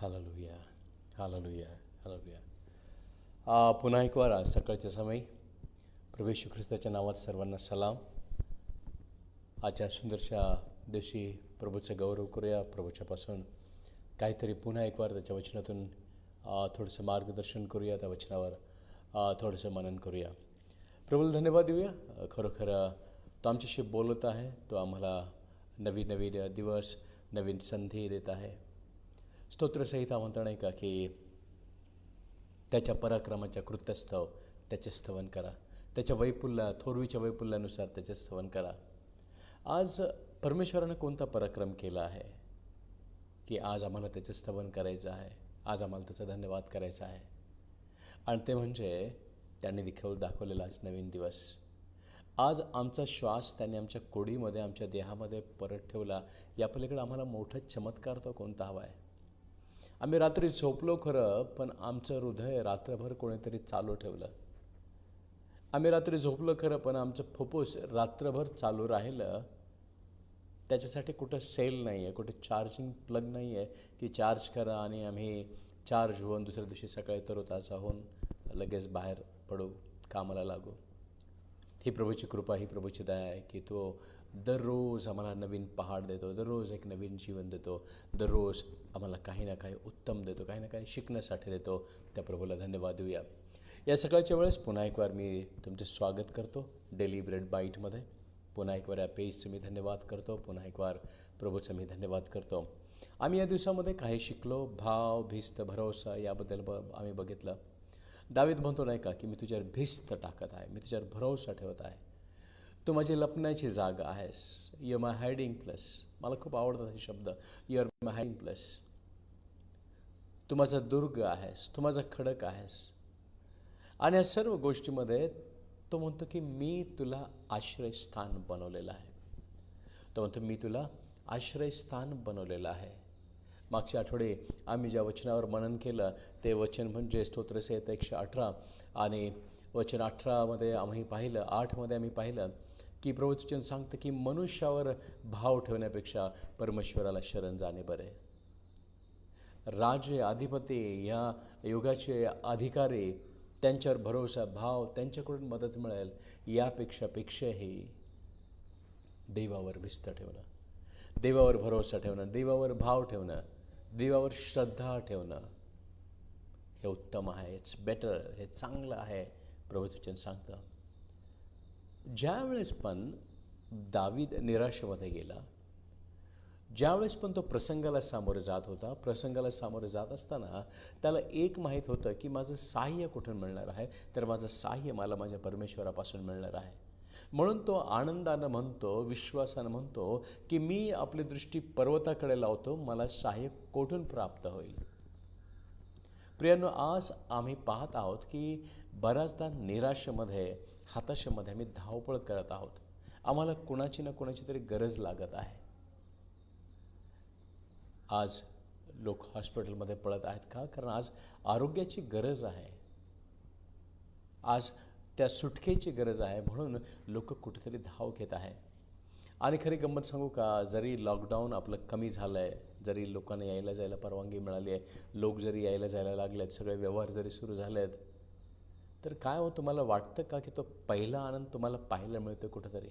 Hallelujah, hallelujah, hallelujah. पुन्हा एक वार आज सकाळच्या समयी प्रभू येशू ख्रिस्ताच्या नावात सर्वांना सलाम. आजच्या सुंदरशा दिवशी प्रभूचं गौरव करूया. प्रभूच्यापासून काहीतरी पुन्हा एक वार त्याच्या वचनातून थोडंसं मार्गदर्शन करूया. त्या वचनावर थोडंसं मनन करूया. प्रभूला धन्यवाद देऊया. खरोखर तो आमच्याशी बोलत आहे. तो आम्हाला नवीन नवीन दिवस, नवीन संधी देत आहे. स्तोत्रसहित म्हणतो नाही का की त्याच्या पराक्रमाच्या कृत्यस्थव त्याचे स्तवन करा. त्याच्या थोरवीच्या वैपुल्यानुसार त्याचे स्तवन करा. आज परमेश्वरानं कोणता पराक्रम केला आहे की आज आम्हाला त्याचं स्तवन करायचं आहे. आज आम्हाला त्याचा धन्यवाद करायचा आहे. आणि ते म्हणजे त्यांनी दाखवलेला आज नवीन दिवस. आज आमचा श्वास त्यांनी आमच्या कोडीमध्ये, आमच्या देहामध्ये परत ठेवला. या पलीकडे आम्हाला मोठा चमत्कार तो कोणता हवा आहे. आम्ही रात्री झोपलो खरं, पण आमचं हृदय रात्रभर कोणीतरी चालू ठेवलं. आम्ही रात्री झोपलो खरं, पण आमचं फुफ्फुस रात्रभर चालू राहिलं. त्याच्यासाठी कुठं सेल नाही आहे, कुठे चार्जिंग प्लग नाही आहे की चार्ज करा आणि आम्ही चार्ज होऊन दुसऱ्या दिवशी सकाळी तरोताजा होऊन लगेच बाहेर पडू, कामाला लागू. ही प्रभूची कृपा, ही प्रभूची दया आहे की तो दररोज आम्हाला नवीन पहाड देतो, दररोज एक नवीन जीवन देतो, दररोज आम्हाला काही ना काही उत्तम देतो, काही ना काही शिकण्यासाठी देतो. त्या प्रभूला धन्यवाद देऊया. या सकाळच्या वेळेस पुन्हा एक वार मी तुमचे स्वागत करतो डेली ब्रेड बाईटमध्ये. पुन्हा एक वार या पेजचं मी धन्यवाद करतो. पुन्हा एक वार प्रभूचं मी धन्यवाद करतो. आम्ही या दिवसामध्ये काही शिकलो. भाव, भिस्त, भरोसा याबद्दल आम्ही बघितलं. दावीद म्हणतो नाही का की मी तुझ्यावर भिस्त टाकत आहे, मी तुझ्यावर भरोसा ठेवत आहे. तू माझी लपण्याची जागा आहेस. You are my hiding place. मला खूप आवडतात हे शब्द. You are my hiding place. तू माझा दुर्ग आहेस, तू माझा खडक आहेस. आणि या सर्व गोष्टीमध्ये तो म्हणतो की मी तुला आश्रयस्थान बनवलेलं आहे. तो म्हणतो मी तुला आश्रयस्थान बनवलेलं आहे. मागच्या आठवडे आम्ही ज्या वचनावर मनन केलं ते वचन म्हणजे स्तोत्रसहित 118 आणि वचन 18मध्ये आम्ही पाहिलं, 8मध्ये आम्ही पाहिलं की प्रभूचं वचन सांगतं की मनुष्यावर भाव ठेवण्यापेक्षा परमेश्वराला शरण जाणे बरे. राजे, अधिपती, या युगाचे अधिकारी, त्यांच्यावर भरोसा, भाव, त्यांच्याकडून मदत मिळेल यापेक्षाही देवावर भिस्त ठेवणं, देवावर भरोसा ठेवणं, देवावर भाव ठेवणं, देवावर श्रद्धा ठेवणं हे उत्तम आहे. इट्स बेटर, हे चांगलं आहे. प्रभूचं वचन सांगतं. ज्यावेळेस पण दावीद निराशेमध्ये गेला, ज्यावेळेस पण तो प्रसंगाला सामोरं जात होता, प्रसंगाला सामोरं जात असताना त्याला एक माहीत होतं की माझं सहाय्य कुठून मिळणार आहे, तर माझं सहाय्य मला माझ्या परमेश्वरापासून मिळणार आहे. म्हणून तो आनंदानं म्हणतो, विश्वासानं म्हणतो की मी आपली दृष्टी पर्वताकडे लावतो, मला सहाय्य कोठून प्राप्त होईल. प्रियांनो, आज आम्ही पाहत आहोत की बऱ्याचदा निराशेमध्ये, हताशेमध्ये आम्ही धावपळ करत आहोत. आम्हाला कुणाची ना कुणाची तरी गरज लागत आहे. आज लोक हॉस्पिटलमध्ये पडत आहेत का? कारण आज आरोग्याची गरज आहे. आज त्या सुटकेची गरज आहे. म्हणून लोक कुठेतरी धाव घेत आहे. आणि खरी गंमत सांगू का, जरी लॉकडाऊन आपलं कमी झालं आहे, जरी लोकांना यायला जायला परवानगी मिळाली आहे, लोक जरी यायला जायला लागले आहेत, सगळे व्यवहार जरी सुरू झाले आहेत, तर काय हो, तुम्हाला वाटतं का की तो पहिला आनंद तुम्हाला पाहायला मिळतो कुठंतरी?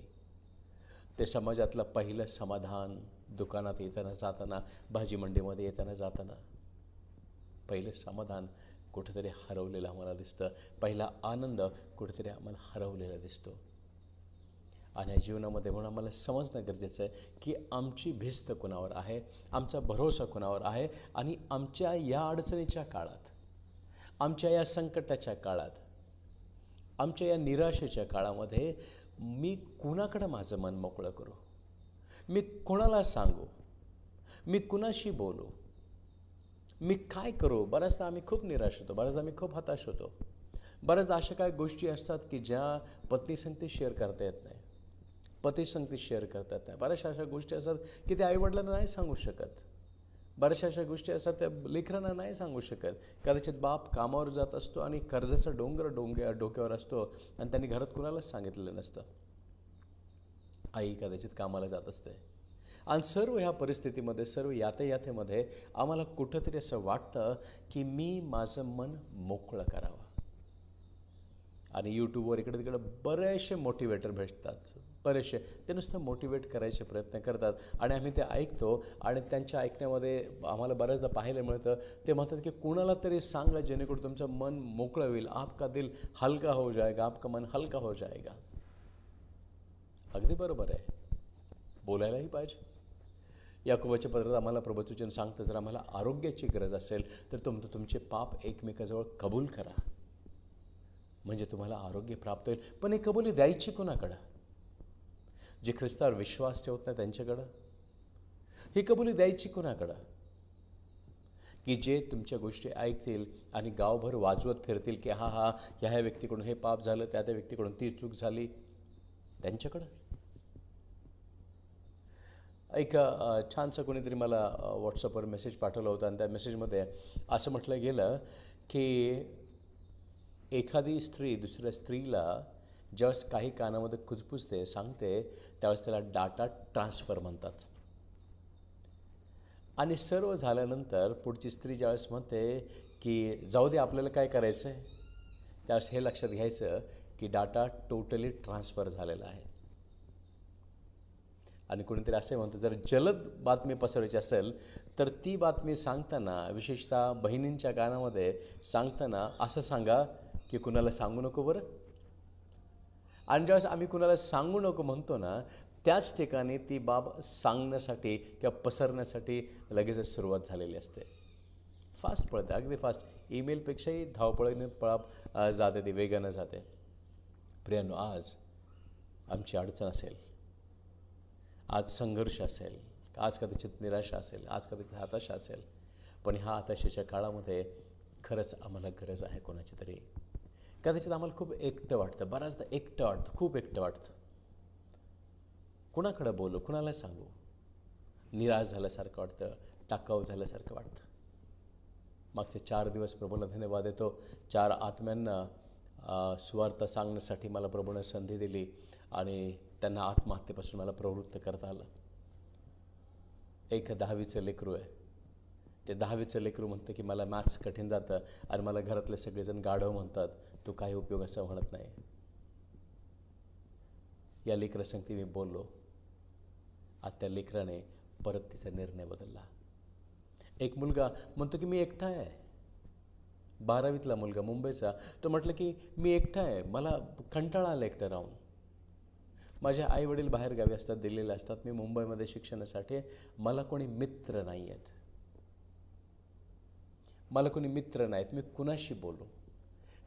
ते समाजातलं पहिलं समाधान, दुकानात येताना जाताना, भाजी मंडीमध्ये येताना जाताना पहिलं समाधान कुठेतरी हरवलेलं आम्हाला दिसतं. पहिला आनंद कुठेतरी आम्हाला हरवलेला दिसतो. आणि या जीवनामध्ये म्हणून आम्हाला समजणं गरजेचं आहे की आमची भिस्त कुणावर आहे, आमचा भरोसा कुणावर आहे. आणि आमच्या या अडचणीच्या काळात, आमच्या या संकटाच्या काळात, आमच्या या निराशेच्या काळामध्ये मी कुणाकडं माझं मन मोकळं करू, मी कुणाला सांगू, मी कुणाशी बोलू, मी काय करू? बऱ्याचदा आम्ही खूप निराश होतो, बऱ्याचदा आम्ही खूप हताश होतो. बऱ्याचदा अशा काही गोष्टी असतात की ज्या पत्नीसंगती शेअर करता येत नाही, पतीसंगती शेअर करता येत नाही. बऱ्याचशा अशा गोष्टी असतात की त्या आईवडिलांना नाही सांगू शकत. बऱ्याचशा अशा गोष्टी असतात त्या लेकरांना नाही सांगू शकत. कदाचित बाप कामावर जात असतो आणि कर्जाचा डोक्यावर असतो आणि त्यांनी घरात कुणालाच सांगितलेलं नसतं. आई कदाचित कामाला जात असते आणि सर्व ह्या परिस्थितीमध्ये, सर्व यातायातीमध्ये आम्हाला कुठंतरी असं वाटतं की मी माझं मन मोकळं करावं. आणि यूट्यूबवर इकडे तिकडे बरेचसे मोटिवेटर भेटतात. बरेचसे ते नुसतं मोटिवेट करायचे प्रयत्न करतात आणि आम्ही ते ऐकतो आणि त्यांच्या ऐकण्यामध्ये आम्हाला बऱ्याचदा पाहायला मिळतं. ते म्हणतात की कुणाला तरी सांगा जेणेकरून तुमचं मन मोकळं होईल. आपका दिल हलका हो जाएगा, आपका मन हलका हो जाएगा. अगदी बरोबर आहे, बोलायलाही पाहिजे. याकोबाच्या पत्रात आम्हाला प्रभुवचन सांगतं, जर आम्हाला आरोग्याची गरज असेल तर तुमचे पाप एकमेकाजवळ कबूल करा, म्हणजे तुम्हाला आरोग्य प्राप्त होईल. पण ही कबुली द्यायची कोणाकडं? जे ख्रिस्तावर विश्वास ठेवत नाही त्यांच्याकडं. ही कबुली द्यायची कोणाकडं? की जे तुमच्या गोष्टी ऐकतील आणि गावभर वाजवत फिरतील की हा ह्या व्यक्तीकडून हे पाप झालं, त्या व्यक्तीकडून ती चूक झाली, त्यांच्याकडं. एक छानसं कोणीतरी मला व्हॉट्सअपवर मेसेज पाठवला होता आणि त्या मेसेजमध्ये असं म्हटलं गेलं की एखादी स्त्री दुसऱ्या स्त्रीला ज्यावेळेस काही कानामध्ये कुजबुजते, सांगते, त्यावेळेस त्याला डाटा ट्रान्सफर म्हणतात. आणि सर्व झाल्यानंतर पुढची स्त्री ज्यावेळेस म्हणते की जाऊ दे आपल्याला काय करायचं आहे, त्यावेळेस हे लक्षात घ्यायचं की डाटा टोटली ट्रान्सफर झालेला आहे. आणि कोणीतरी असे म्हणतो, जर जलद बातमी पसरवायची असेल तर ती बातमी सांगताना, विशेषतः बहिणींच्या कानामध्ये सांगताना असं सांगा की कुणाला सांगू नको बरं. आणि ज्यावेळेस आम्ही कुणाला सांगू नको म्हणतो ना, त्याच ठिकाणी ती बाब सांगण्यासाठी किंवा पसरण्यासाठी लगेचच सुरुवात झालेली असते. फास्ट पळते, अगदी फास्ट. ईमेलपेक्षाही धावपळीने जाते, ती वेगानं जाते. प्रियांनो, आज आमची अडचण असेल, आज संघर्ष असेल, आज कदाचित निराशा असेल, आज कदाचित हताशा असेल, पण ह्या हताशेच्या काळामध्ये खरंच आम्हाला गरज आहे कोणाची तरी. कदाचित आम्हाला खूप एकटं वाटतं, बऱ्याचदा एकटं वाटतं, खूप एकटं वाटतं. कुणाकडं बोलू, कुणाला सांगू? निराश झाल्यासारखं वाटतं, टाकाऊ झाल्यासारखं वाटतं. मागचे 4 दिवस प्रभूला धन्यवाद देतो. 4 आत्म्यांना सुवार्ता सांगण्यासाठी मला प्रभूनं संधी दिली आणि त्यांना आत्महत्येपासून मला प्रवृत्त करता आलं. एक 10वीचं लेकरू आहे. ते 10वीचं लेकरू म्हणतं की मला मॅथ्स कठीण जातं आणि मला घरातले सगळेजण गाढव म्हणतात, तू काही उपयोगाचं म्हणत नाही. या लेकरासंगती मी बोललो. आज त्या लेकराने परत तिचा निर्णय बदलला. एक मुलगा म्हणतो की मी एकटा आहे. 12वीतला मुलगा मुंबईचा, तो म्हटलं की मी एकटा आहे, मला कंटाळा आला एकटं राहून. माझे आईवडील बाहेरगावी असतात, दिल्लीला असतात, मी मुंबईमध्ये शिक्षणासाठी, मला कोणी मित्र नाही आहेत, मला कोणी मित्र नाहीत, मी कुणाशी बोलू?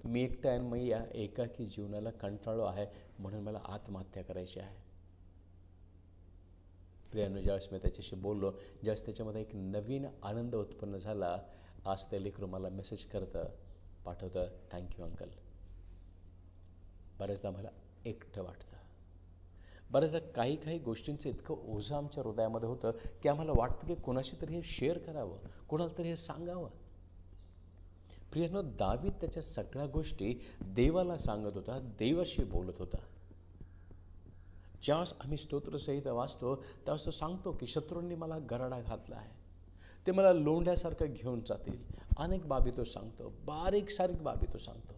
मी एकटा आहे, मी या एकाकी जीवनाला कंटाळलो आहे, म्हणून मला आत्महत्या करायची आहे. प्रियांनो, ज्यावेळेस मी त्याच्याशी बोललो, ज्यावेळेस त्याच्यामध्ये एक नवीन आनंद उत्पन्न झाला, आज ते लेकरू मला मेसेज करतं, पाठवतं, थँक्यू अंकल. बऱ्याचदा मला एकटं वाटतं. बऱ्याचदा काही गोष्टींचं इतकं ओझं आमच्या हृदयामध्ये होतं की आम्हाला वाटतं की कोणाशी तरी हे शेअर करावं, कोणाला तरी हे सांगावं. प्रियांनो, दावीद त्याच्या सगळ्या गोष्टी देवाला सांगत होता, देवाशी बोलत होता. ज्यावेळेस आम्ही स्तोत्रसहित वाचतो त्यावेळेस तो सांगतो की शत्रूंनी मला गराडा घातला आहे, ते मला लोंढ्यासारखं घेऊन जातील. अनेक बाबी तो सांगतो, बारीक सारीक बाबी तो सांगतो.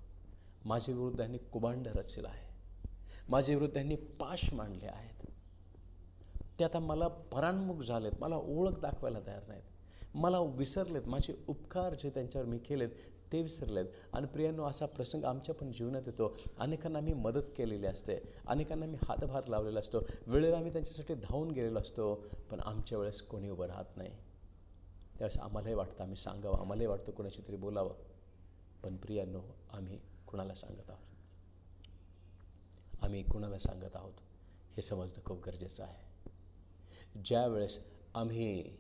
माझ्या विरुद्ध यांनी कुभांड रचलं आहे, माझ्या विरुद्ध यांनी पाश मांडले आहेत, ते आता मला परान्मुख झालेत, मला ओळख दाखवायला तयार नाहीत, मला विसरलेत, माझे उपकार जे त्यांच्यावर मी केलेत ते विसरलेत. आणि प्रियांनो, असा प्रसंग आमच्या पण जीवनात येतो. अनेकांना मी मदत केलेली असते, अनेकांना मी हातभार लावलेला असतो, वेळेला आम्ही त्यांच्यासाठी धावून गेलेलो असतो, पण आमच्या वेळेस कोणी उभं राहत नाही. त्यावेळेस आम्हालाही वाटतं आम्ही सांगावं, आम्हालाही वाटतं कोणाशी तरी बोलावं, पण प्रियांनो, आम्ही कुणाला सांगत आहोत, आम्ही कुणाला सांगत आहोत हे समजणं खूप गरजेचं आहे. ज्या वेळेस आम्ही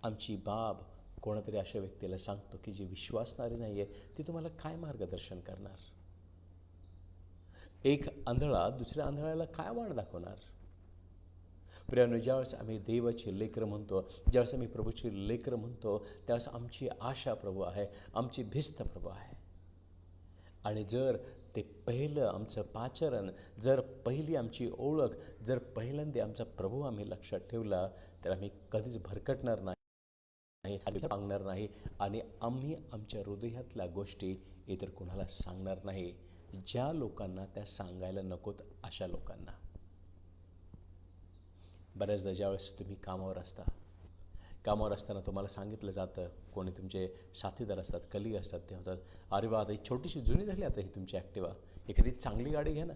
आमची बाब कोणातरी अशा व्यक्तीला सांगतो की जी विश्वासणारी नाही आहे, ती तुम्हाला काय मार्गदर्शन करणार? एक आंधळा दुसऱ्या आंधळ्याला काय वाट दाखवणार? प्रियांनो, ज्यावेळेस आम्ही देवाची लेकरं म्हणतो, ज्यावेळेस आम्ही प्रभूची लेकरं म्हणतो, त्यावेळेस आमची आशा प्रभू आहे, आमची भिस्त प्रभू आहे. आणि जर ते पहिलं आमचं पाचरण, जर पहिली आमची ओळख, जर पहिल्यांदा आमचा प्रभू आम्ही लक्षात ठेवला, तर आम्ही कधीच भरकटणार नाही, मागणार नाही आणि आम्ही आमच्या हृदयातल्या गोष्टी इतर कुणाला सांगणार नाही, ज्या लोकांना त्या सांगायला नकोत अशा लोकांना. बऱ्याचदा ज्यावेळेस तुम्ही कामावर असताना तुम्हाला सांगितलं जातं, कोणी तुमचे साथीदार असतात, कलीग असतात, ते म्हणतात, अरे वा, आता ही छोटीशी जुनी झाली आता ही तुमची ॲक्टिवा, एखादी चांगली गाडी घ्या ना.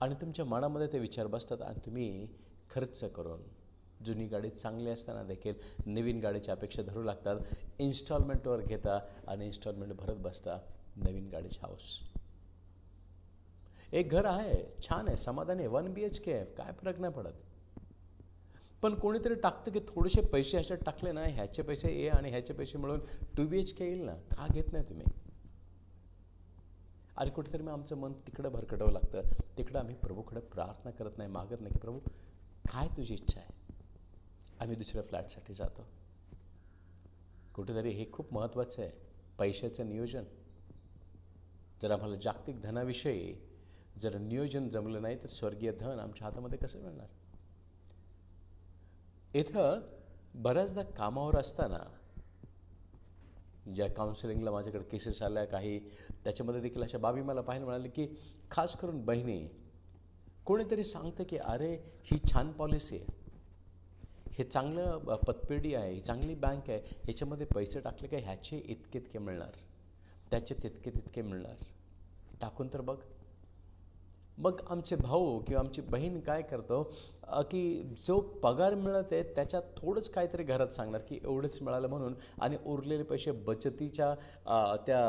आणि तुमच्या मनामध्ये ते विचार बसतात आणि तुम्ही खर्च करून जुनी गाडी चांगली असताना देखील नवीन गाडीची अपेक्षा धरू लागतात, इन्स्टॉलमेंटवर घेता आणि इन्स्टॉलमेंट भरत बसता नवीन गाडीची हाऊस. एक घर आहे, छान आहे, समाधान आहे, 1 BHK आहे, काय फरक नाही पडत. पण कोणीतरी टाकतं की थोडेसे पैसे ह्याच्यात टाकले ना, ह्याचे पैसे ए आणि ह्याचे पैसे मिळून 2 BHK येईल ना, का घेत नाही तुम्ही? आणि कुठेतरी मग आमचं मन तिकडं भरकटावं लागतं. तिकडं आम्ही प्रभूकडे प्रार्थना करत नाही, मागत नाही की प्रभू काय तुझी इच्छा आहे. आम्ही दुसऱ्या फ्लॅटसाठी जातो. कुठेतरी हे खूप महत्त्वाचं आहे, पैशाचं नियोजन. जर आम्हाला जागतिक धनाविषयी जर नियोजन जमलं नाही तर स्वर्गीय धन आमच्या हातामध्ये कसं मिळणार. इथं बऱ्याचदा कामावर असताना ज्या काउन्सिलिंगला माझ्याकडे केसेस आल्या काही, त्याच्यामध्ये देखील अशा बाबी मला पाहायला मिळाली की खास करून बहिणी, कोणीतरी सांगतं की अरे ही छान पॉलिसी आहे, हे चांगलं पतपेढी आहे, ही चांगली बँक आहे, ह्याच्यामध्ये पैसे टाकले का ह्याचे इतके इतके मिळणार, त्याचे तितके तितके मिळणार, टाकून तर बघ. मग आमचे भाऊ किंवा आमची बहीण काय करतो की जो पगार मिळत आहे त्याच्यात थोडंच काहीतरी घरात सांगणार की एवढंच मिळालं म्हणून, आणि उरलेले पैसे बचतीच्या त्या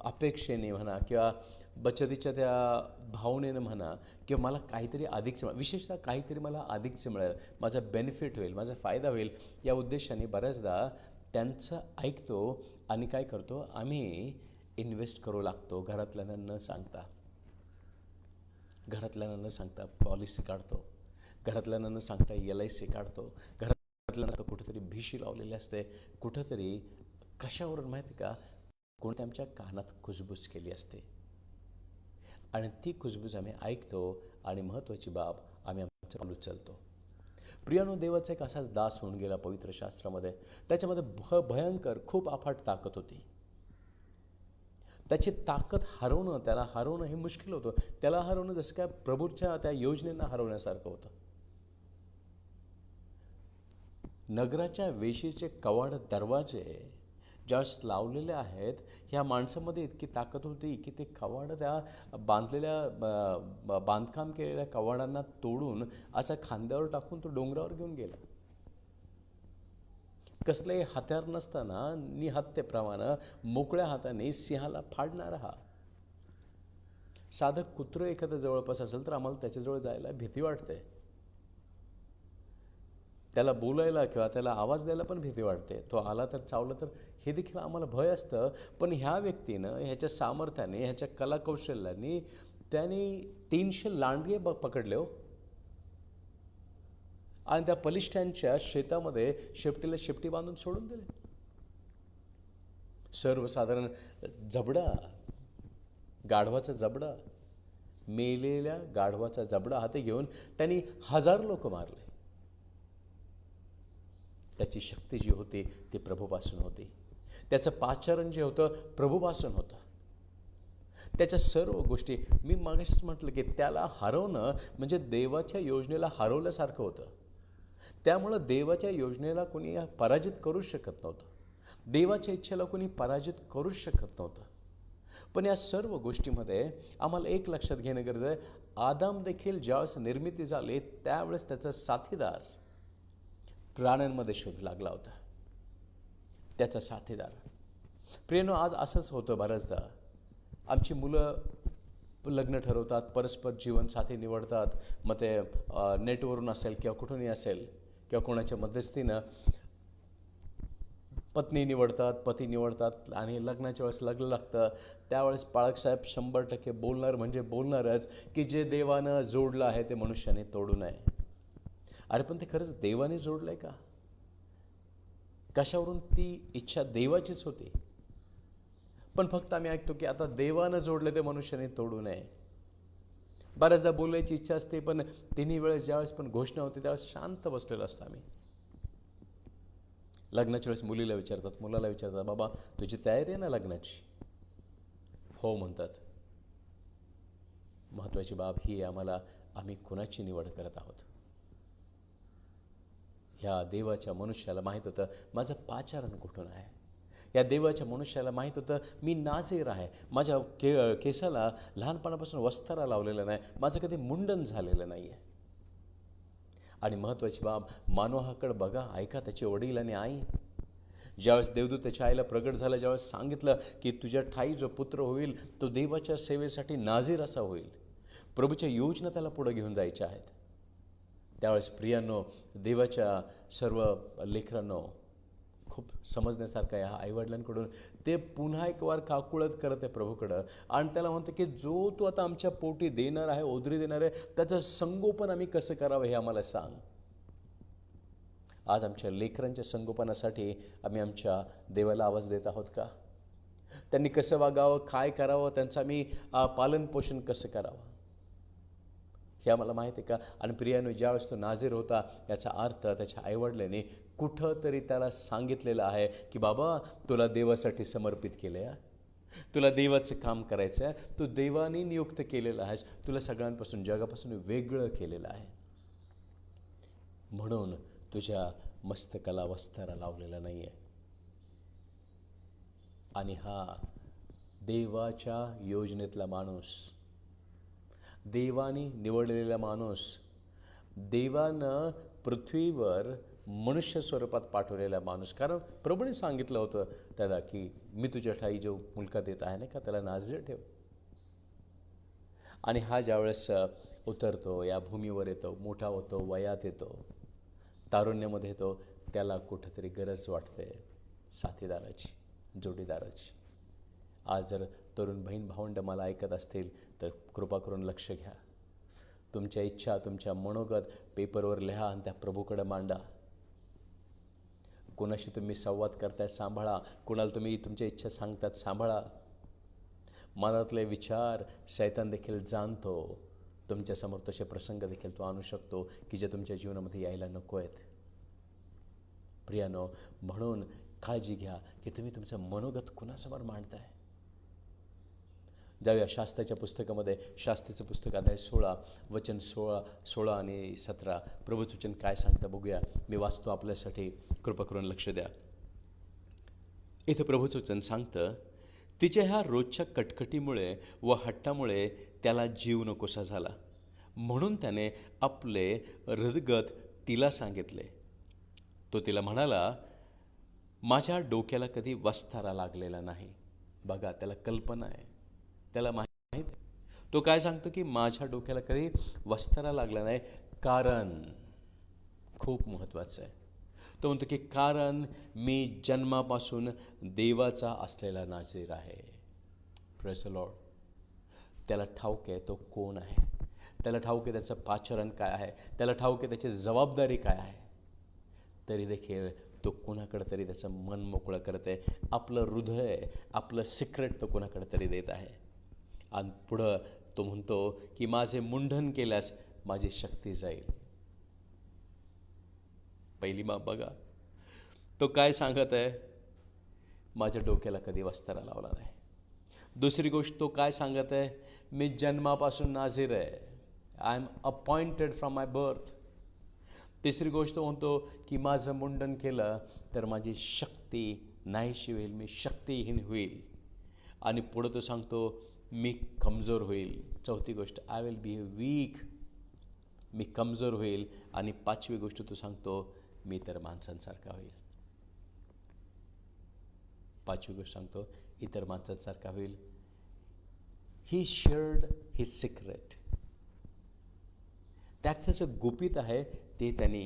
अपेक्षेने म्हणा किंवा बचतीच्या त्या भावनेनं म्हणा किंवा मला काहीतरी अधिकचं मिळेल, विशेषतः काहीतरी मला अधिकचं मिळेल, माझा बेनिफिट होईल, माझा फायदा होईल, या उद्देशाने बऱ्याचदा त्यांचं ऐकतो आणि काय करतो आम्ही इन्व्हेस्ट करू लागतो घरातल्यांना न सांगता. घरातल्यांना न सांगता पॉलिसी काढतो, घरातल्यांना न सांगता LIC काढतो, घरातल्यांना कुठेतरी भीशी लावलेली असते, कुठेतरी कशावरून माहिती का, कोणत्या आमच्या कानात कुजबूज केली असते आणि ती कुजबूज आम्ही ऐकतो आणि महत्त्वाची बाब आम्ही आमचं पाऊल उचलतो. प्रियानो, देवाचा एक असाच दास होऊन गेला पवित्र शास्त्रामध्ये. त्याच्यामध्ये भयंकर खूप अफाट ताकद होती. त्याची ताकद हरवणं, त्याला हरवणं हे मुश्किल होतं. त्याला हरवणं जसं काय प्रभूच्या त्या योजनेंना हरवण्यासारखं होतं. नगराच्या वेशीचे कवाड दरवाजे ज्यावेळेस लावलेले आहेत, ह्या माणसामध्ये इतकी ताकद होती की ते कवाड त्या बांधकाम केलेल्या कवाडांना तोडून असा खांद्यावर टाकून तो डोंगरावर घेऊन गेला. कसलंही हत्यार नसताना निहत्तेप्रमाणे मोकळ्या हाताने सिंहाला फाडणारा हा. साधं कुत्रं एखादं जवळपास असेल तर आम्हाला त्याच्याजवळ जायला भीती वाटते, त्याला बोलायला किंवा त्याला आवाज द्यायला पण भीती वाटते. तो आला तर चावलं तर हे देखील आम्हाला भय असतं. पण ह्या व्यक्तीनं ह्याच्या सामर्थ्याने, ह्याच्या कलाकौशल्याने त्याने 300 लांडगे पकडले हो, आणि त्या बलिष्ठांच्या शेतामध्ये शेपटीला शेपटी बांधून सोडून दिले. सर्वसाधारण जबडा, गाढवाचा जबडा, मेलेल्या गाढवाचा जबडा हाती घेऊन त्यांनी 1000 लोक मारले. त्याची शक्ती जी होती ती प्रभूपासून होती, त्याचं पाचारण जे होतं प्रभूपासून होतं. त्याच्या सर्व गोष्टी, मी मागाशीच म्हटलं की त्याला हरवणं म्हणजे देवाच्या योजनेला हरवल्यासारखं होतं. त्यामुळं देवाच्या योजनेला कोणी पराजित करूच शकत नव्हतं, देवाच्या इच्छेला कोणी पराजित करूच शकत नव्हतं. पण या सर्व गोष्टीमध्ये आम्हाला एक लक्षात घेणं गरज आहे, आदाम देखील ज्यावेळेस निर्मिती झाली त्यावेळेस त्याचा साथीदार प्राण्यांमध्ये शोध लागला होता, त्याचा साथीदार. प्रियनो, आज असंच होतं बऱ्याचदा. आमची मुलं लग्न ठरवतात, परस्पर जीवनसाथी निवडतात, मग ते नेटवरून असेल किंवा कुठूनही असेल किंवा कोणाच्या मध्यस्थीनं पत्नी निवडतात, पती निवडतात आणि लग्नाच्या वेळेस लग्न लागतं. त्यावेळेस पाळकसाहेब 100% बोलणार म्हणजे बोलणारच की जे देवानं जोडलं आहे ते मनुष्याने तोडू नये. अरे पण ते खरंच देवाने जोडलं आहे का? कशावरून? ती इच्छा देवाचीच होती, पण फक्त आम्ही ऐकतो की आता देवानं जोडले ते मनुष्याने तोडू नये. बऱ्याचदा बोलायची इच्छा असते, पण तिन्ही वेळेस ज्यावेळेस पण घोषणा होते त्यावेळेस शांत बसलेलो असतो आम्ही. लग्नाच्या वेळेस मुलीला विचारतात, मुलाला विचारतात, बाबा तुझी तयारी आहे ना लग्नाची? हो म्हणतात. महत्त्वाची बाब ही आम्ही कुणाची निवड करत आहोत. ह्या देवाच्या मनुष्याला माहीत होतं माझं पाचारण कुठून आहे. या देवाच्या मनुष्याला माहीत होतं मी नाझीर आहे. माझ्या केसाला लहानपणापासून वस्तारा लावलेला नाही, माझं कधी मुंडन झालेलं नाही आहे. आणि महत्त्वाची बाब, मानोहाकडे बघा, ऐका त्याचे वडील आणि आई. ज्यावेळेस देवदूत त्याच्या आईला प्रगट झाला, ज्यावेळेस सांगितलं की तुझ्या ठाई जो पुत्र होईल तो देवाच्या सेवेसाठी नाझीर असा होईल, प्रभूच्या योजना त्याला पुढे घेऊन जायच्या आहेत, त्यावेळेस प्रियांनो, देवाच्या सर्व लेकरांनो, खूप समजण्यासारखं आहे. आईवडिलांकडून ते पुन्हा एक वार काकुळत करत आहे प्रभूकडं आणि त्याला म्हणतं की जो तू आता आमच्या पोटी देणार आहे, ओदरी देणार आहे, त्याचं संगोपन आम्ही कसं करावं हे आम्हाला सांग. आज आमच्या लेकरांच्या संगोपनासाठी आम्ही आमच्या देवाला आवाज देत आहोत का? त्यांनी कसं वागावं, काय करावं, त्यांचं आम्ही पालनपोषण कसं करावं हे आम्हाला माहिती आहे का? आणि प्रियानो, ज्यावेळेस तो नाझीर होता याचा अर्थ त्याच्या आईवडिलांनी कुठं तरी त्याला सांगितलेलं आहे की बाबा तुला देवासाठी समर्पित केलं आहे, तुला देवाचं काम करायचं आहे, तू देवाने नियुक्त केलेलं आहेस, तुला सगळ्यांपासून जगापासून वेगळं केलेलं आहे, म्हणून तुझ्या मस्तकाला वस्तारा लावलेला नाही आहे. आणि हा देवाच्या योजनेतला माणूस, देवाने निवडलेला माणूस, देवानं पृथ्वीवर मनुष्य स्वरूपात पाठवलेला माणूस. कारण प्रभूने सांगितलं होतं त्याला की मी तुझ्या ठाई जो मुलगा देत आहे ना का त्याला नाझीर ठेव. आणि हा ज्यावेळेस उतरतो, या भूमीवर येतो, मोठा होतो, वयात येतो, तारुण्यामध्ये येतो, त्याला कुठंतरी गरज वाटते साथीदाराची, जोडीदाराची. आज जर तरुण बहीण भावंड मला ऐकत असतील तर कृपा करून लक्ष घ्या. तुमच्या इच्छा, तुमच्या मनोगत पेपरवर लिहा आणि त्या प्रभूकडे मांडा. कोणाशी तुम्ही संवाद करताय सांभाळा, कोणाला तुम्ही तुमच्या इच्छा सांगतात सांभाळा. मनातले विचार शैतान देखील जाणतो. तुमच्यासमोर तसे प्रसंग देखील तो आणू शकतो की जे तुमच्या जीवनामध्ये यायला नको आहेत. प्रियानो, म्हणून काळजी घ्या की तुम्ही तुमचं मनोगत कुणासमोर मांडताय. जाऊया शास्त्राच्या पुस्तकामध्ये, शास्त्राचं पुस्तक अध्याय 16 वचन 16 आणि 17. प्रभूचं वचन काय सांगतं बघूया. मी वाचतो आपल्यासाठी, कृपा करून लक्ष द्या. इथं प्रभूचं वचन सांगतं, तिच्या ह्या रोजच्या कटकटीमुळे व हट्टामुळे त्याला जीव नकोसा झाला, म्हणून त्याने आपले हृदगत तिला सांगितले. तो तिला म्हणाला, माझ्या डोक्याला कधी वस्तारा लागलेला नाही. बघा, त्याला कल्पना आहे, त्याला माहीत. तो काय सांगतो की माझ्या डोक्याला कधी वस्तारा लागला नाही, कारण खूप महत्त्वाचं आहे. तो म्हणतो की कारण मी जन्मापासून देवाचा असलेला नाझीर आहे. Praise the Lord. त्याला ठाऊक आहे तो कोण आहे, त्याला ठाऊक आहे त्याचं पाचारण काय आहे, त्याला ठाऊक आहे त्याची जबाबदारी काय आहे. तरी देखील तो कोणाकडे तरी त्याचं मन मोकळं करत आहे. आपलं हृदय, आपलं सिक्रेट तो कोणाकडे तरी देत आहे. आणि पुढं तो म्हणतो की माझे मुंडन केल्यास माझी शक्ती जाईल. पहिली बाब बघा, तो काय सांगत आहे, माझ्या डोक्याला कधी वस्तारा लावला नाही. दुसरी गोष्ट तो काय सांगत आहे, मी जन्मापासून नाझीर आहे, I am appointed from my birth. तिसरी गोष्ट म्हणतो की माझं मुंडन केलं तर माझी शक्ती नाहीशी होईल, मी शक्तिहीन होईल. आणि पुढं तो सांगतो मी कमजोर होईल. चौथी गोष्ट, आय विल बी वीक, मी कमजोर होईल. आणि पाचवी गोष्ट तो सांगतो, मी तर माणसांसारखा होईल. पाचवी गोष्ट सांगतो, इतर माणसांसारखा होईल. ही शेअर्ड हिज सिक्रेट. त्याचं गुपित आहे ते त्यांनी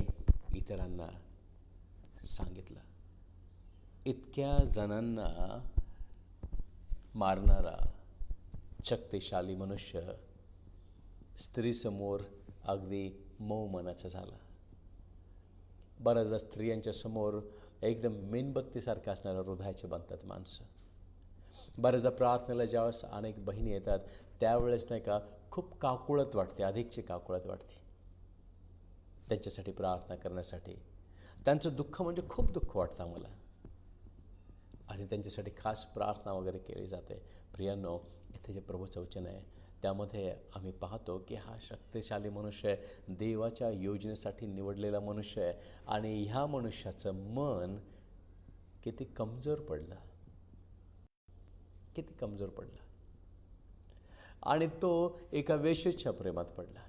इतरांना सांगितलं. इतक्या जणांना मारणारा शक्तिशाली मनुष्य स्त्रीसमोर अगदी मऊ मनाचा झाला. बऱ्याचदा स्त्रियांच्या समोर एकदम मेणबत्तीसारखं असणाऱ्या हृदयाचे बनतात माणसं. बऱ्याचदा प्रार्थनेला ज्यावेळेस अनेक बहिणी येतात त्यावेळेस नाही का खूप काकुळत वाटते, अधिकची काकुळत वाटते त्यांच्यासाठी प्रार्थना करण्यासाठी. त्यांचं दुःख म्हणजे खूप दुःख वाटतं आम्हाला आणि त्यांच्यासाठी खास प्रार्थना वगैरे केली जाते. प्रियांनो, इथे जे प्रभूचं वचन आहे त्यामध्ये आम्ही पाहतो की हा शक्तिशाली मनुष्य आहे, देवाच्या योजनेसाठी निवडलेला मनुष्य आहे आणि ह्या मनुष्याचं मन किती कमजोर पडलं, किती कमजोर पडला आणि तो एका वेश्येच्या प्रेमात पडला,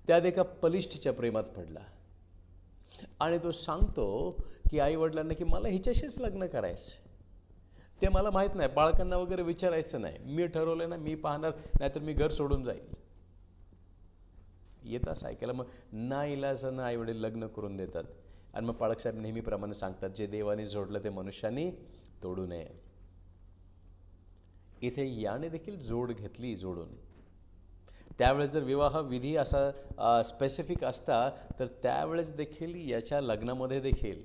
त्यात एका बलिष्ठच्या प्रेमात पडला आणि तो सांगतो की आईवडिलांना की मला हिच्याशीच लग्न करायचं. ते मला माहीत नाही, बाळकांना वगैरे विचारायचं नाही, मी ठरवलं ना मी पाहणार, नाहीतर मी घर सोडून जाईल. येताच ऐकायला मग नाईलाजानं आईवडील लग्न करून देतात आणि मग पाळकसाहेब नेहमीप्रमाणे सांगतात, जे देवाने जोडलं ते मनुष्याने तोडू नये. इथे याने देखील जोड घेतली जोडून. त्यावेळेस जर विवाह विधी असा स्पेसिफिक असता तर त्यावेळेस देखील याच्या लग्नामध्ये देखील,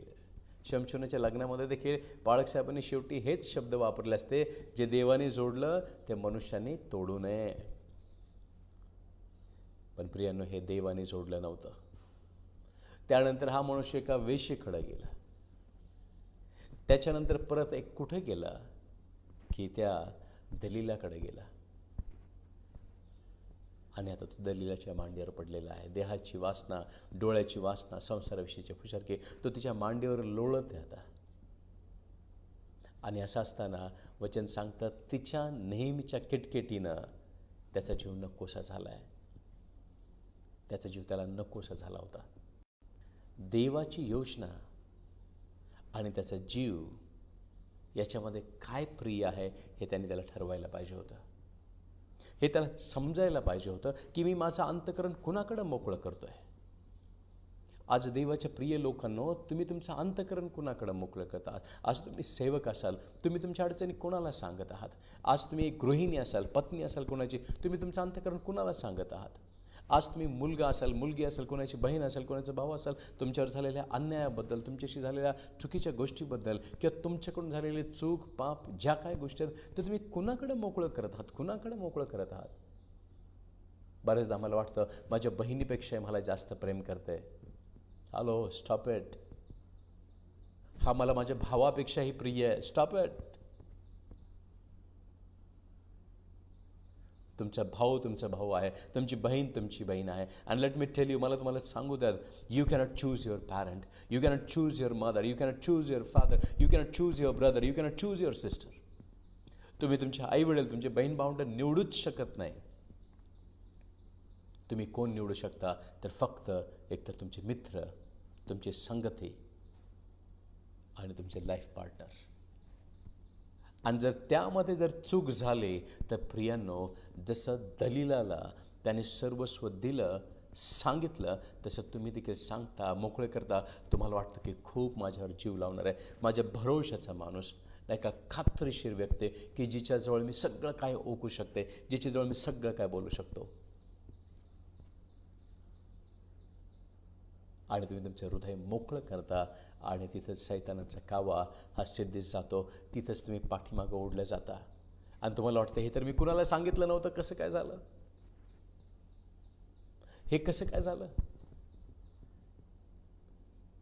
शमशोनाच्या लग्नामध्ये देखील बाळकसाहेबांनी शेवटी हेच शब्द वापरले असते, जे देवाने जोडलं ते मनुष्याने तोडू नये. पण प्रियांनो, हे देवाने जोडलं नव्हतं. त्यानंतर हा मनुष्य एका वेश्येकडे गेला. त्याच्यानंतर परत एक कुठे गेला की त्या दलीलाकडे गेला आणि आता तो दलीलाच्या मांडीवर पडलेला आहे. देहाची वासना, डोळ्याची वासना, संसाराविषयीचे फुशारके तो तिच्या मांडीवर लोळत आहे आता. आणि असं असताना वचन सांगतात, तिच्या नेहमीच्या किटकिटीनं त्याचा जीव नकोसा झाला आहे. त्याचा जीव त्याला नकोसा झाला होता. देवाची योजना आणि त्याचा जीव याच्यामध्ये काय प्रिय आहे हे त्यांनी त्याला ठरवायला पाहिजे होतं. हे त्याला समजायला पाहिजे होतं की मी माझं अंतःकरण कुणाकडं मोकळं करतो आहे. आज देवाच्या प्रिय लोकांनो, तुम्ही तुमचं अंतःकरण कुणाकडं मोकळं करत आहात? आज तुम्ही सेवक असाल, तुम्ही तुमच्या अडचणी कोणाला सांगत आहात? आज तुम्ही एक गृहिणी असाल, पत्नी असाल कोणाची, तुम्ही तुमचं अंतःकरण कुणाला सांगत आहात? आज तुम्ही मुलगा असाल, मुलगी असाल, कोणाची बहीण असाल, कोणाचा भाऊ असाल, तुमच्यावर झालेल्या अन्यायाबद्दल, तुमच्याशी झालेल्या चुकीच्या गोष्टीबद्दल किंवा तुमच्याकडून झालेले चूक पाप ज्या काय गोष्टी आहेत तर तुम्ही कुणाकडे मोकळं करत आहात? कुणाकडे मोकळं करत आहात? बरेचदा आम्हाला वाटतं माझ्या बहिणीपेक्षा मला जास्त प्रेम करते. Hello, stop it. हा मला माझ्या भावापेक्षाही प्रिय आहे. Stop it. तुमचा भाऊ आहे, तुमची बहीण तुमची बहीण आहे. And let me tell you, मला तुम्हाला सांगू द्या, you cannot choose your parent, you cannot choose your mother, you cannot choose your father, you cannot choose your brother, you cannot choose your sister. तुम्ही तुमचे आईवडील, तुमचे बहीण भावंड निवडूच शकत नाही. तुम्ही कोण निवडू शकता तर फक्त एकतर तुमचे मित्र, तुमचे संगती आणि तुमचे लाईफ पार्टनर. आणि जर त्यामध्ये जर चूक झाली तर प्रियांनो, जसं दलीलाला त्याने सर्वस्व दिलं, सांगितलं, तसं तुम्ही देखील सांगता, मोकळे करता. तुम्हाला वाटतं की खूप माझ्यावर जीव लावणार आहे, माझ्या भरोशाचा माणूस, नाही का, खात्रीशीर व्यक्ती की जिच्याजवळ मी सगळं काय ओकू शकते, जिच्याजवळ मी सगळं काय बोलू शकतो. आणि तुम्ही तुमचं हृदय मोकळं करता आणि तिथंच शैतानाचा कावा हा सिद्धीत जातो. तिथंच तुम्ही पाठीमागं ओढलं जाता आणि तुम्हाला वाटतं हे तर मी कुणाला सांगितलं नव्हतं, कसं काय झालं, हे कसं काय झालं.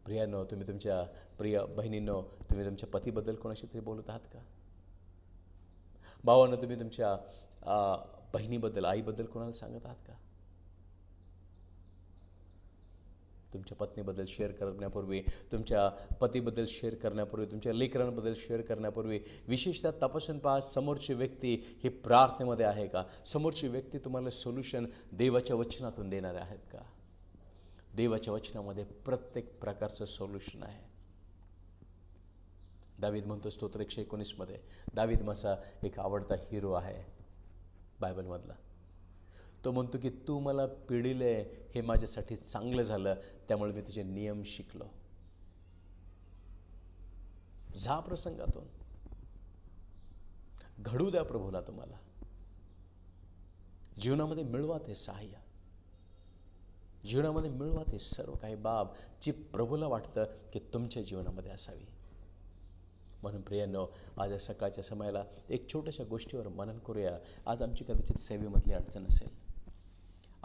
प्रियांनो, तुम्ही तुमच्या प्रिय बहिणींनो, तुम्ही तुमच्या पतीबद्दल कोणाशी तरी बोलत आहात का? भावांनो, तुम्ही तुमच्या बहिणीबद्दल, आईबद्दल कोणाला सांगत आहात का? तुमच्या पत्नीबद्दल शेअर करण्यापूर्वी, तुमच्या पतीबद्दल शेअर करण्यापूर्वी, तुमच्या लेकरांबद्दल शेअर करण्यापूर्वी विशेषतः तपासून पहा, समोरची व्यक्ती ही प्रार्थनेमध्ये आहे का? समोरची व्यक्ती तुम्हाला सोल्युशन देवाच्या वचनातून देणारे आहेत का? देवाच्या वचनामध्ये प्रत्येक प्रकारचं सोल्युशन आहे. दावीद म्हणतो स्तोत्र 119 मध्ये, दावीद माझा एक आवडता हिरो आहे बायबलमधला. तो म्हणतो की तू मला पिढीले हे माझ्यासाठी चांगलं झालं, त्यामुळे मी तुझे नियम शिकलो. जा प्रसंगातून, घडू द्या प्रभूला तुम्हाला. जीवनामध्ये मिळवा ते सहाय्य, जीवनामध्ये मिळवा ते सर्व काही बाब जी प्रभूला वाटतं की तुमच्या जीवनामध्ये असावी. म्हणून प्रियांनो, आज सकाळच्या समयाला एक छोट्याशा गोष्टीवर मनन करूया. आज आमची कदाचित सेवेमधली अडचण असेल,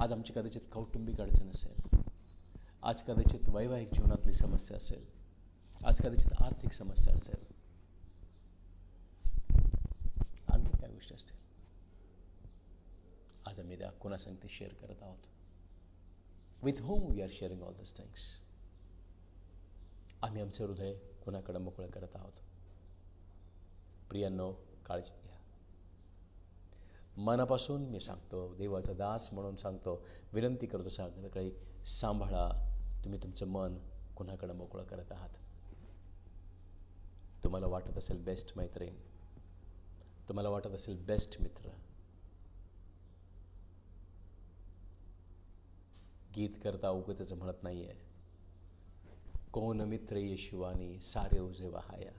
आज आमची कदाचित कौटुंबिक अडचण असेल, आज कदाचित वैवाहिक जीवनातली समस्या असेल, आज कदाचित आर्थिक समस्या असेल, आणखी काय गोष्टी असतील, आज आम्ही त्या कोणासंगती शेअर करत आहोत. With whom we are sharing all this things. आम्ही आमचं हृदय कोणाकडे मोकळं करत आहोत. प्रियांनो, काळजी घ्या. मनापासून मी सांगतो, देवाचा दास म्हणून सांगतो, विनंती करतो, सगळीकडे सांभाळा. तुम्ही तुमचं मन कोणाकडे मोकळं करत आहात. तुम्हाला वाटत असेल बेस्ट मैत्रीण, तुम्हाला वाटत असेल बेस्ट मित्र. गीत करता उगतच म्हणत नाही आहे, कोण मित्र येशुवानी सारे उजे वहाया,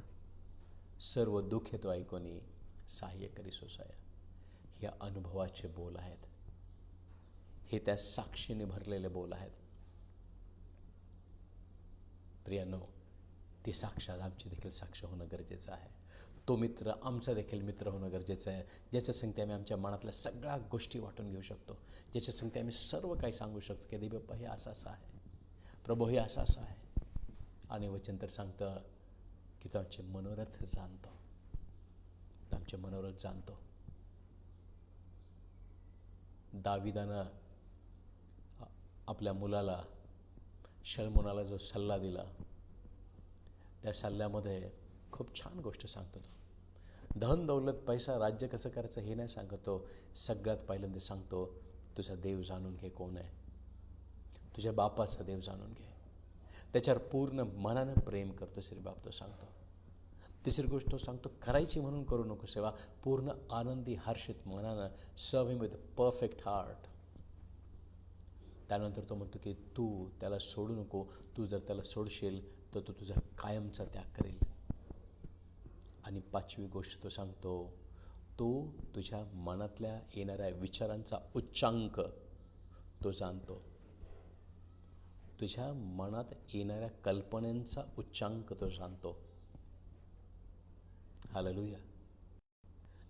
सर्व दुःख तो ऐकोनी सहाय्य करी सोसाया. हे अनुभवाचे बोल आहेत, हे त्या साक्षीने भरलेले बोल आहेत. प्रियांनो, ती साक्षात आमची देखील साक्ष होणं गरजेचं आहे. तो मित्र आमचा देखील मित्र होणं गरजेचं आहे, ज्याच्या संगती आम्ही आमच्या मनातल्या सगळ्या गोष्टी वाटून घेऊ शकतो, ज्याच्या संगती आम्ही सर्व काही सांगू शकतो की देवबाप्पा हे असं असं आहे, प्रभू हे असं असं आहे. आणि वचन तर सांगतं की तो आमचे मनोरथ जाणतो, आमचे मनोरथ जाणतो. दाविदानं आपल्या मुलाला शल्मोनाला जो सल्ला दिला, त्या सल्ल्यामध्ये खूप छान गोष्ट सांगतो. तो धन दौलत पैसा राज्य कसं करायचं हे नाही सांगतो. सगळ्यात पहिल्यांदा सांगतो, तुझा देव जाणून घे कोण आहे. तुझ्या बापाचा देव जाणून घे, त्याच्यावर पूर्ण मनानं प्रेम करतो श्री बाप, तो सांगतो. तिसरी गोष्ट तो सांगतो, करायची म्हणून करू नको सेवा, पूर्ण आनंदी हर्षित मनानं, सर्व हिम विथ परफेक्ट हार्ट. त्यानंतर तो म्हणतो की तू त्याला सोडू नको, तू जर त्याला सोडशील तर तो तुझा कायमचा त्याग करेल. आणि पाचवी गोष्ट तो सांगतो, तो तुझ्या मनातल्या येणाऱ्या विचारांचा उच्चांक तो जाणतो. तुझ्या मनात येणाऱ्या कल्पनांचा उच्चांक तो जाणतो. हालेलुया.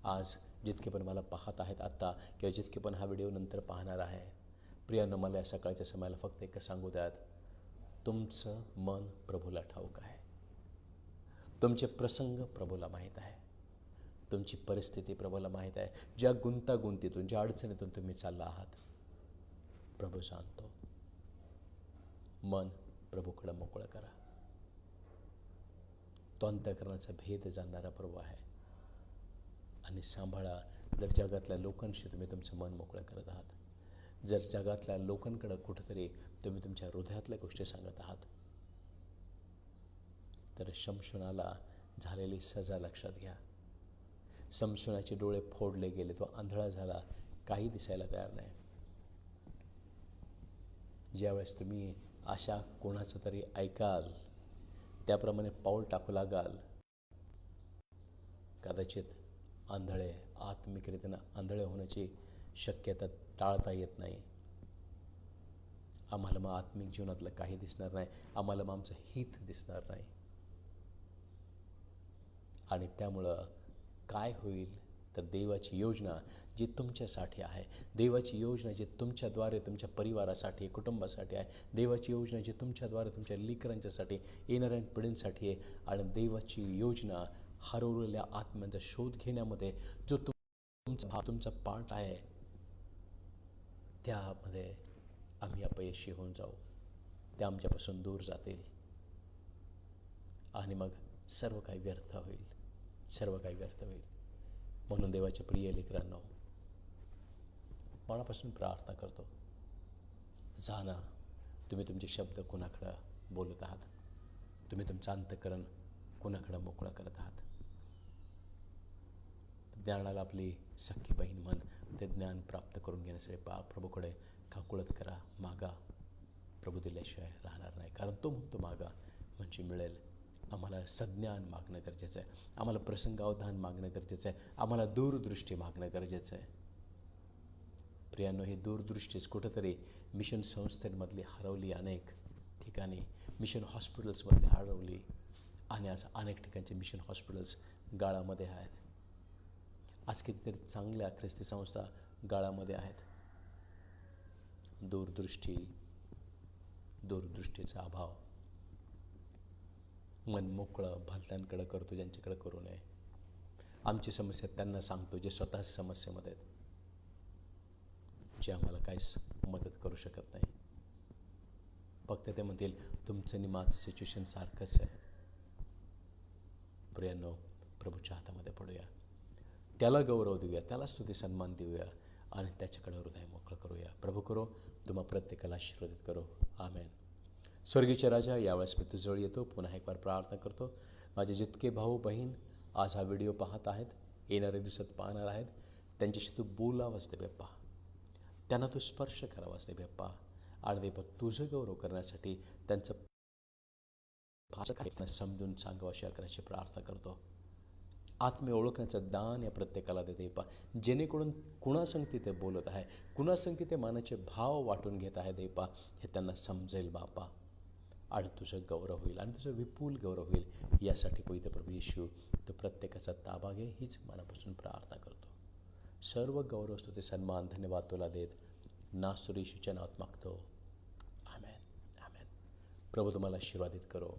आज जितके पण मला पाहत आहेत आत्ता, किंवा जितके पण हा व्हिडिओ नंतर पाहणार आहे, प्रियांनो, मला या सकाळच्या समयाला फक्त एक सांगू द्यात, तुमचं मन प्रभूला ठाऊक आहे. तुमचे प्रसंग प्रभूला माहीत आहे. तुमची परिस्थिती प्रभूला माहीत आहे. ज्या गुंतागुंतीतून, ज्या अडचणीतून तुम्ही चालला आहात, प्रभू जाणतो. मन प्रभूकडे मोकळं करा. तो अंतःकरणाचा भेद जाणणारा प्रभू आहे. आणि सांभाळा, जर जगातल्या लोकांशी तुम्ही तुमचं मन मोकळं करत आहात, जर जगातल्या लोकांकडं कुठेतरी तुम्ही तुमच्या हृदयातल्या गोष्टी सांगत आहात, तर शमशोनाला झालेली सजा लक्षात घ्या. शमशोनाचे डोळे फोडले गेले, तो आंधळा झाला, काही दिसायला तयार नाही. ज्यावेळेस तुम्ही अशा कोणाचं तरी ऐकाल, त्याप्रमाणे पाऊल टाकू लागाल, कदाचित आंधळे, आत्मिकरित्यानं आंधळे होण्याची शक्यता टाळता येत नाही. आम्हाला मग आत्मिक जीवनातलं काही दिसणार नाही, आम्हाला मग आमचं हित दिसणार नाही. आणि त्यामुळं काय होईल तर देवाची योजना जी तुमच्यासाठी आहे, देवाची योजना जी तुमच्याद्वारे तुमच्या परिवारासाठी, कुटुंबासाठी आहे, देवाची योजना जी तुमच्याद्वारे तुमच्या लेकरांच्यासाठी, येणाऱ्या पिढींसाठी आहे, आणि देवाची योजना हरवलेल्या आत्म्यांचा शोध घेण्यामध्ये जो तुमचा पार्ट आहे, त्यामध्ये आम्ही अपयशी होऊन जाऊ, त्या आमच्यापासून दूर जातील, आणि मग सर्व काही व्यर्थ होईल, सर्व काही व्यर्थ होईल. म्हणून देवाच्या प्रिय लेकरांनो, मनापासून प्रार्थना करतो, जाणा तुम्ही तुमचे शब्द कुणाकडं बोलत आहात, तुम्ही तुमचं अंतःकरण कुणाकडं मोकळं करत आहात. ज्ञानाला आपली सख्खी बहीण म्हण, ते ज्ञान प्राप्त करून घेण्यासाठी प्रभूकडे काकुळत करा, मागा. प्रभू दिल्याशिवाय राहणार नाही, कारण तो म्हणतो मागा म्हणजे मिळेल. आम्हाला सज्ञान मागणं गरजेचं आहे, आम्हाला प्रसंगावधान मागणं गरजेचं आहे, आम्हाला दूरदृष्टी मागणं गरजेचं आहे. प्रियांनो, ही दूरदृष्टीच कुठंतरी मिशन संस्थेमधली हरवली, अनेक ठिकाणी मिशन हॉस्पिटल्समध्ये हरवली, आणि आज अनेक ठिकाणचे मिशन हॉस्पिटल्स गाळामध्ये आहेत. आज कितीतरी चांगल्या ख्रिस्ती संस्था गाळामध्ये आहेत. दूरदृष्टीचा अभाव, मन मोकळं भलत्यांकडे करतो ज्यांच्याकडे करू नये. आमची समस्या त्यांना सांगतो जे स्वतः समस्येमध्ये आहेत, जे आम्हाला काहीच मदत करू शकत नाही. फक्त ते म्हणतील तुमचं आणि माझं सिच्युएशन सारखंच आहे. प्रियांनो, प्रभूच्या हातामध्ये पडूया, त्याला गौरव देऊया, त्याला स्तुती सन्मान देऊया आणि त्याच्याकडे हृदय मोकळं करूया. प्रभू करो तुम्हा प्रत्येकाला आशीर्वादित करो. आमेन. स्वर्गीय राजा, यावेळेस मी तुझ्याजवळ येतो, पुन्हा एक बार प्रार्थना करतो. माझे जितके भाऊ बहीण आज हा व्हिडिओ पाहत आहेत, येणाऱ्या दिवसात पाहणार आहेत, त्यांच्याशी तू बोलावंच दे बाप्पा, त्यांना तू स्पर्श करावाच दे बाप्पा. आणि देवा तुझं गौरव करण्यासाठी त्यांचं भाषा समजून सांगावं अशी अकराची प्रार्थना करतो. आत्म्य ओळखण्याचं दान या प्रत्येकाला देते पा, जेणेकरून कुणासंगती ते बोलत आहे, कुणासंगती ते मनाचे भाव वाटून घेत आहे देपा, हे त्यांना समजेल बापा. आणि तुझं गौरव होईल आणि तुझं विपुल गौरव होईल. यासाठी कोणते प्रभू येशू तो प्रत्येकाचा ताबा घे, हीच मनापासून प्रार्थना करतो. सर्व गौरव स्तुती सन्मान धन्यवाद तुला देत नासुर येशूच्या नावात मागतो. आमेन. आमेन. प्रभू तुम्हाला आशीर्वादित करो.